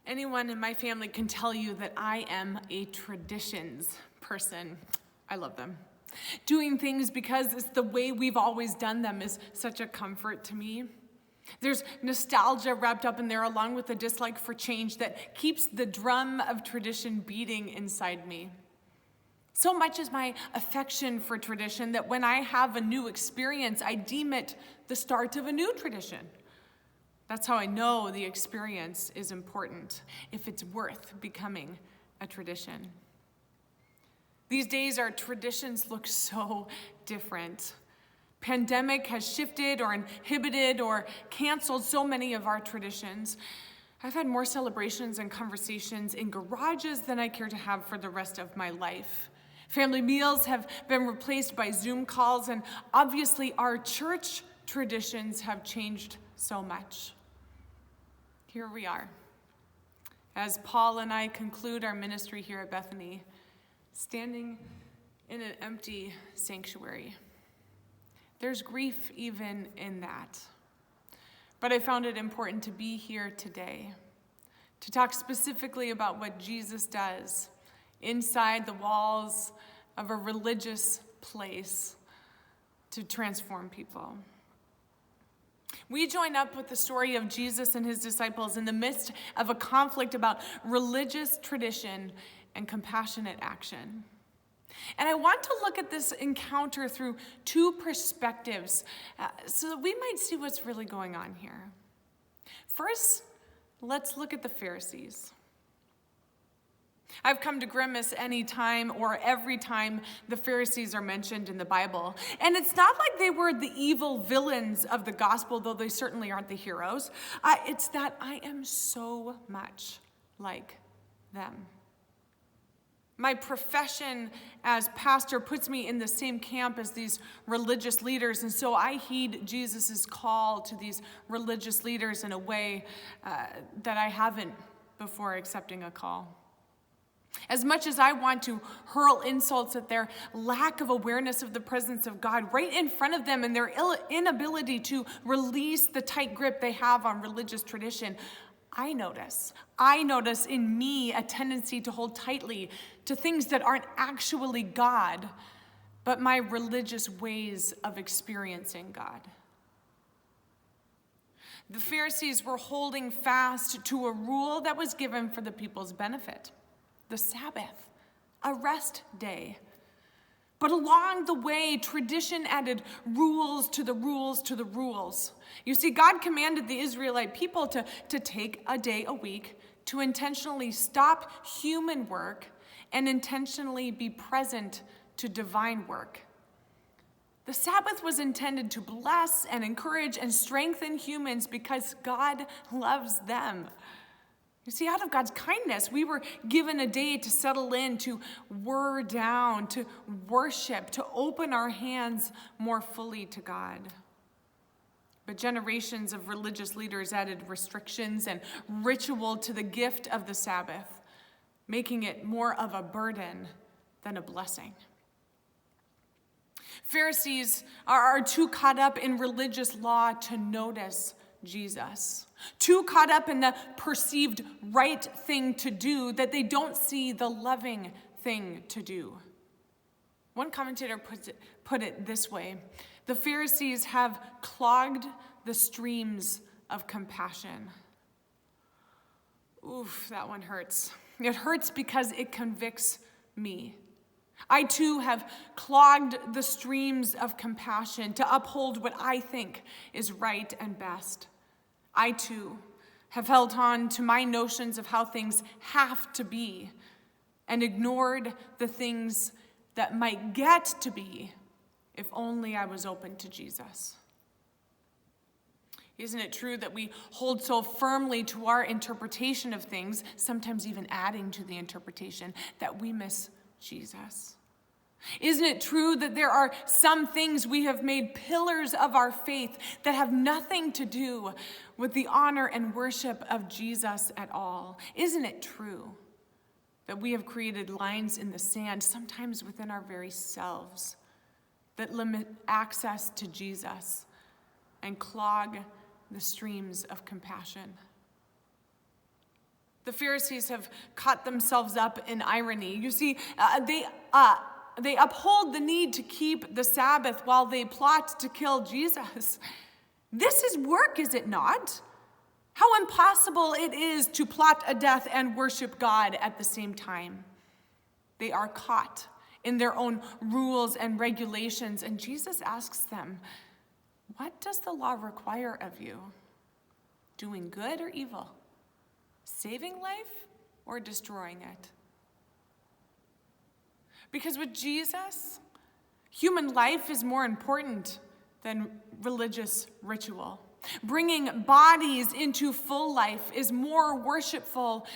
Anyone in my family can tell you that I am a traditions person. I love them. Doing things because it's the way we've always done them is such a comfort to me. There's nostalgia wrapped up in there along with a dislike for change that keeps the drum of tradition beating inside me. So much is my affection for tradition that when I have a new experience, I deem it the start of a new tradition. That's how I know the experience is important, if it's worth becoming a tradition. These days, our traditions look so different. Pandemic has shifted or inhibited or canceled so many of our traditions. I've had more celebrations and conversations in garages than I care to have for the rest of my life. Family meals have been replaced by Zoom calls, and obviously our church traditions have changed so much. Here we are, as Paul and I conclude our ministry here at Bethany, standing in an empty sanctuary. There's grief even in that. But I found it important to be here today, to talk specifically about what Jesus does inside the walls of a religious place to transform people. We join up with the story of Jesus and his disciples in the midst of a conflict about religious tradition and compassionate action. And I want to look at this encounter through two perspectives so that we might see what's really going on here. First, let's look at the Pharisees. I've come to grimace any time or every time the Pharisees are mentioned in the Bible. And it's not like they were the evil villains of the gospel, though they certainly aren't the heroes. It's that I am so much like them. My profession as pastor puts me in the same camp as these religious leaders, and so I heed Jesus' call to these religious leaders in a way that I haven't before accepting a call. As much as I want to hurl insults at their lack of awareness of the presence of God right in front of them and their inability to release the tight grip they have on religious tradition, I notice in me a tendency to hold tightly to things that aren't actually God, but my religious ways of experiencing God. The Pharisees were holding fast to a rule that was given for the people's benefit. The Sabbath, a rest day. But along the way, tradition added rules to the rules to the rules. You see, God commanded the Israelite people to take a day a week, to intentionally stop human work and intentionally be present to divine work. The Sabbath was intended to bless and encourage and strengthen humans because God loves them. You see, out of God's kindness, we were given a day to settle in, to whir down, to worship, to open our hands more fully to God. But generations of religious leaders added restrictions and ritual to the gift of the Sabbath, making it more of a burden than a blessing. Pharisees are too caught up in religious law to notice Jesus. Too caught up in the perceived right thing to do that they don't see the loving thing to do. One commentator put it this way: the Pharisees have clogged the streams of compassion. Oof, that one hurts. It hurts because it convicts me. I too have clogged the streams of compassion to uphold what I think is right and best. I too have held on to my notions of how things have to be and ignored the things that might get to be if only I was open to Jesus. Isn't it true that we hold so firmly to our interpretation of things, sometimes even adding to the interpretation, that we miss Jesus? Isn't it true that there are some things we have made pillars of our faith that have nothing to do with the honor and worship of Jesus at all? Isn't it true that we have created lines in the sand, sometimes within our very selves, that limit access to Jesus and clog the streams of compassion? The Pharisees have caught themselves up in irony. You see, they uphold the need to keep the Sabbath while they plot to kill Jesus. This is work, is it not? How impossible it is to plot a death and worship God at the same time. They are caught in their own rules and regulations, and Jesus asks them, "What does the law require of you? Doing good or evil? Saving life or destroying it?" Because with Jesus, human life is more important than religious ritual. Bringing bodies into full life is more worshipful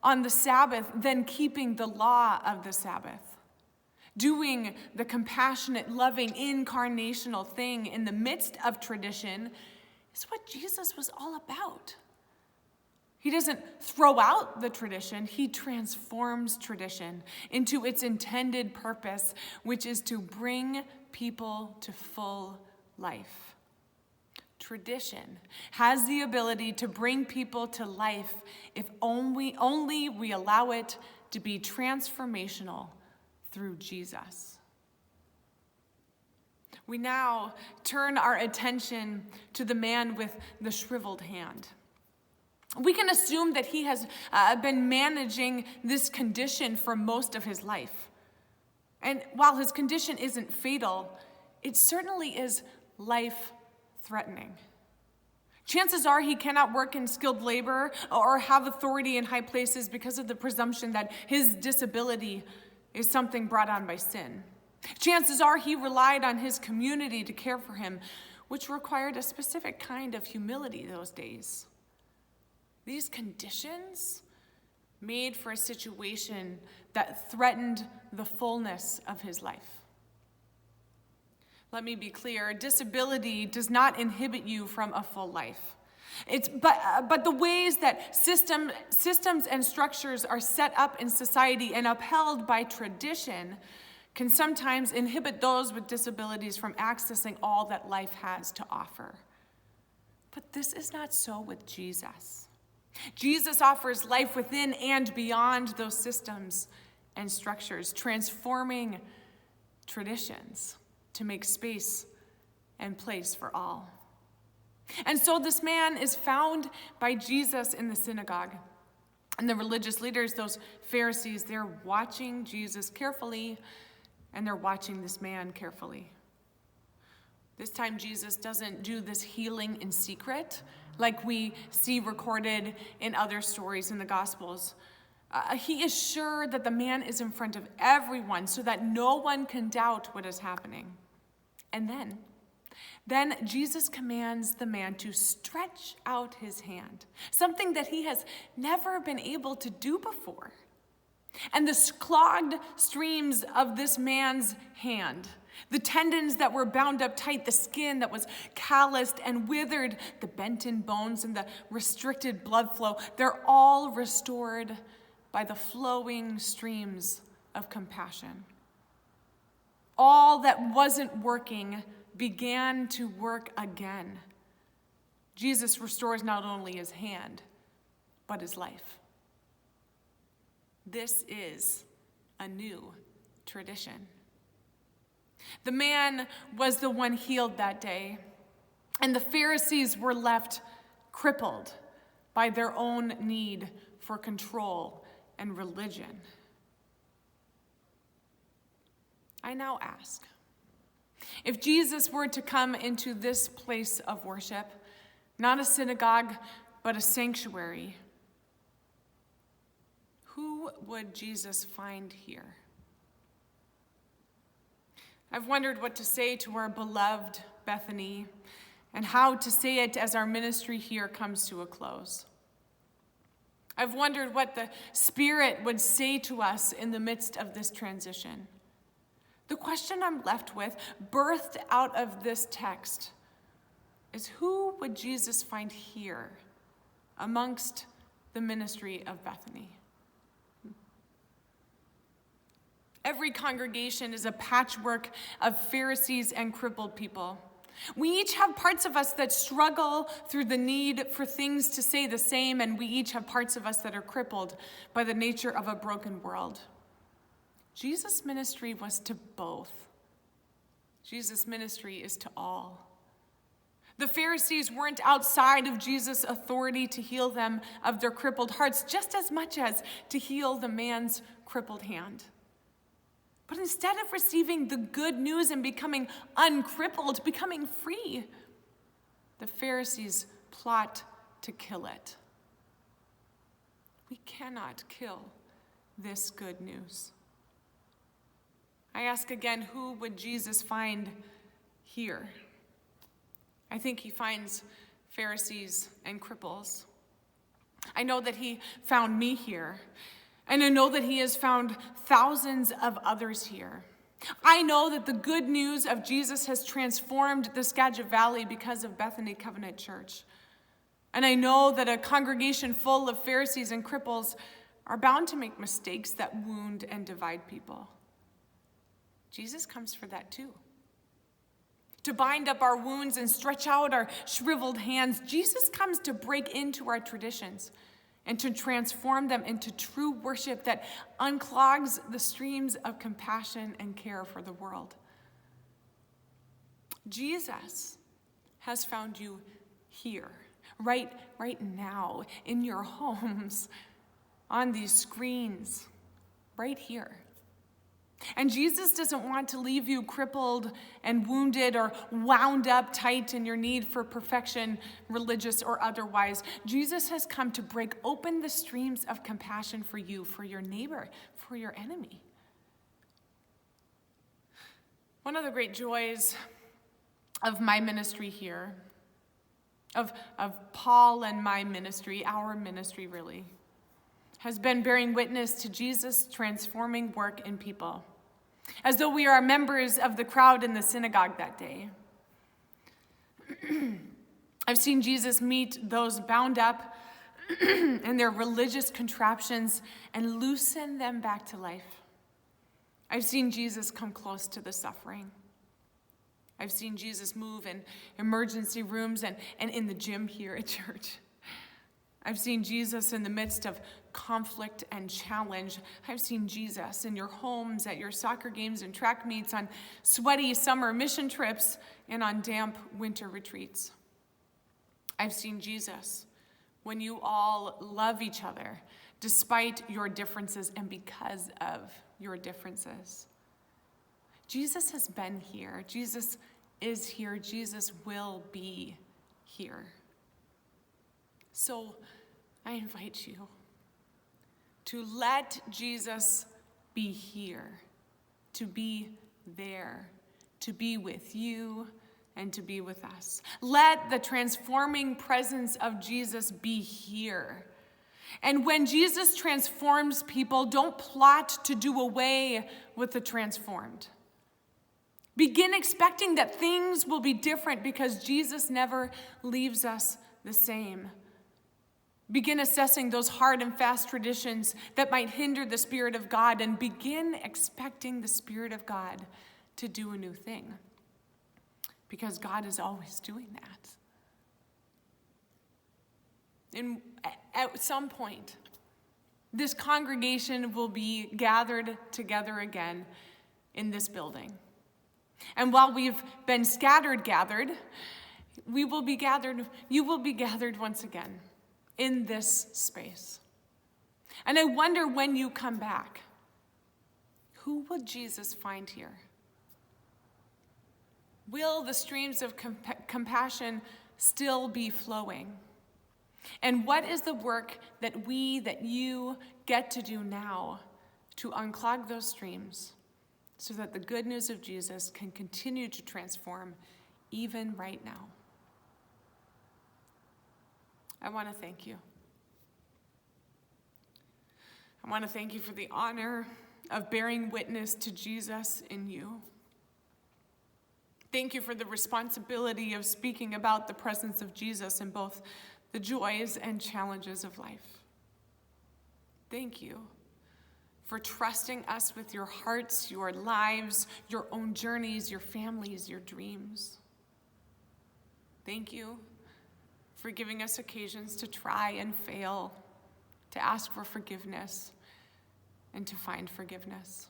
on the Sabbath than keeping the law of the Sabbath. Doing the compassionate, loving, incarnational thing in the midst of tradition is what Jesus was all about. He doesn't throw out the tradition, he transforms tradition into its intended purpose, which is to bring people to full life. Tradition has the ability to bring people to life if only we allow it to be transformational through Jesus. We now turn our attention to the man with the shriveled hand. We can assume that he has been managing this condition for most of his life. And while his condition isn't fatal, it certainly is life-threatening. Chances are he cannot work in skilled labor or have authority in high places because of the presumption that his disability is something brought on by sin. Chances are he relied on his community to care for him, which required a specific kind of humility those days. These conditions made for a situation that threatened the fullness of his life. Let me be clear, disability does not inhibit you from a full life. But the ways that systems and structures are set up in society and upheld by tradition can sometimes inhibit those with disabilities from accessing all that life has to offer. But this is not so with Jesus. Jesus offers life within and beyond those systems and structures, transforming traditions to make space and place for all. And so this man is found by Jesus in the synagogue. And the religious leaders, those Pharisees, they're watching Jesus carefully, and they're watching this man carefully. This time Jesus doesn't do this healing in secret like we see recorded in other stories in the Gospels. He is sure that the man is in front of everyone so that no one can doubt what is happening. And then Jesus commands the man to stretch out his hand, something that he has never been able to do before. And the clogged streams of this man's hand, the tendons that were bound up tight, the skin that was calloused and withered, the bent-in bones and the restricted blood flow, they're all restored by the flowing streams of compassion. All that wasn't working began to work again. Jesus restores not only his hand, but his life. This is a new tradition. The man was the one healed that day, and the Pharisees were left crippled by their own need for control and religion. I now ask, if Jesus were to come into this place of worship, not a synagogue, but a sanctuary, who would Jesus find here? I've wondered what to say to our beloved Bethany and how to say it as our ministry here comes to a close. I've wondered what the Spirit would say to us in the midst of this transition. The question I'm left with, birthed out of this text, is who would Jesus find here amongst the ministry of Bethany? Every congregation is a patchwork of Pharisees and crippled people. We each have parts of us that struggle through the need for things to stay the same, and we each have parts of us that are crippled by the nature of a broken world. Jesus' ministry was to both. Jesus' ministry is to all. The Pharisees weren't outside of Jesus' authority to heal them of their crippled hearts, just as much as to heal the man's crippled hand. But instead of receiving the good news and becoming uncrippled, becoming free, the Pharisees plot to kill it. We cannot kill this good news. I ask again, who would Jesus find here? I think he finds Pharisees and cripples. I know that he found me here, and I know that he has found thousands of others here. I know that the good news of Jesus has transformed the Skagit Valley because of Bethany Covenant Church. And I know that a congregation full of Pharisees and cripples are bound to make mistakes that wound and divide people. Jesus comes for that too. To bind up our wounds and stretch out our shriveled hands. Jesus comes to break into our traditions and to transform them into true worship that unclogs the streams of compassion and care for the world. Jesus has found you here, right now, in your homes, on these screens, right here. And Jesus doesn't want to leave you crippled and wounded or wound up tight in your need for perfection, religious or otherwise. Jesus has come to break open the streams of compassion for you, for your neighbor, for your enemy. One of the great joys of my ministry here, of Paul and my ministry, our ministry really, has been bearing witness to Jesus' transforming work in people, as though we are members of the crowd in the synagogue that day. I've seen Jesus meet those bound up in their religious contraptions and loosen them back to life. I've seen Jesus come close to the suffering. I've seen Jesus move in emergency rooms and in the gym here at church. I've seen Jesus in the midst of conflict and challenge. I've seen Jesus in your homes, at your soccer games and track meets, on sweaty summer mission trips, and on damp winter retreats. I've seen Jesus when you all love each other despite your differences and because of your differences. Jesus has been here. Jesus is here. Jesus will be here. So I invite you to let Jesus be here, to be there, to be with you, and to be with us. Let the transforming presence of Jesus be here. And when Jesus transforms people, don't plot to do away with the transformed. Begin expecting that things will be different because Jesus never leaves us the same. Begin assessing those hard and fast traditions that might hinder the Spirit of God, and begin expecting the Spirit of God to do a new thing, because God is always doing that. And at some point, this congregation will be gathered together again in this building. And while we've been gathered, we will be gathered, you will be gathered once again in this space. And I wonder, when you come back, who will Jesus find here? Will the streams of compassion still be flowing? And what is the work that you get to do now to unclog those streams so that the good news of Jesus can continue to transform even right now? I want to thank you. I want to thank you for the honor of bearing witness to Jesus in you. Thank you for the responsibility of speaking about the presence of Jesus in both the joys and challenges of life. Thank you for trusting us with your hearts, your lives, your own journeys, your families, your dreams. Thank you for giving us occasions to try and fail, to ask for forgiveness, and to find forgiveness.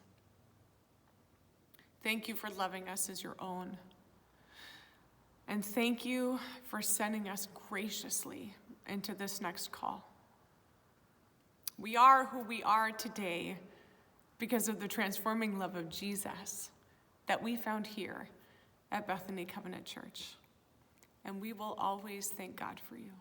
Thank you for loving us as your own. And thank you for sending us graciously into this next call. We are who we are today because of the transforming love of Jesus that we found here at Bethany Covenant Church. And we will always thank God for you.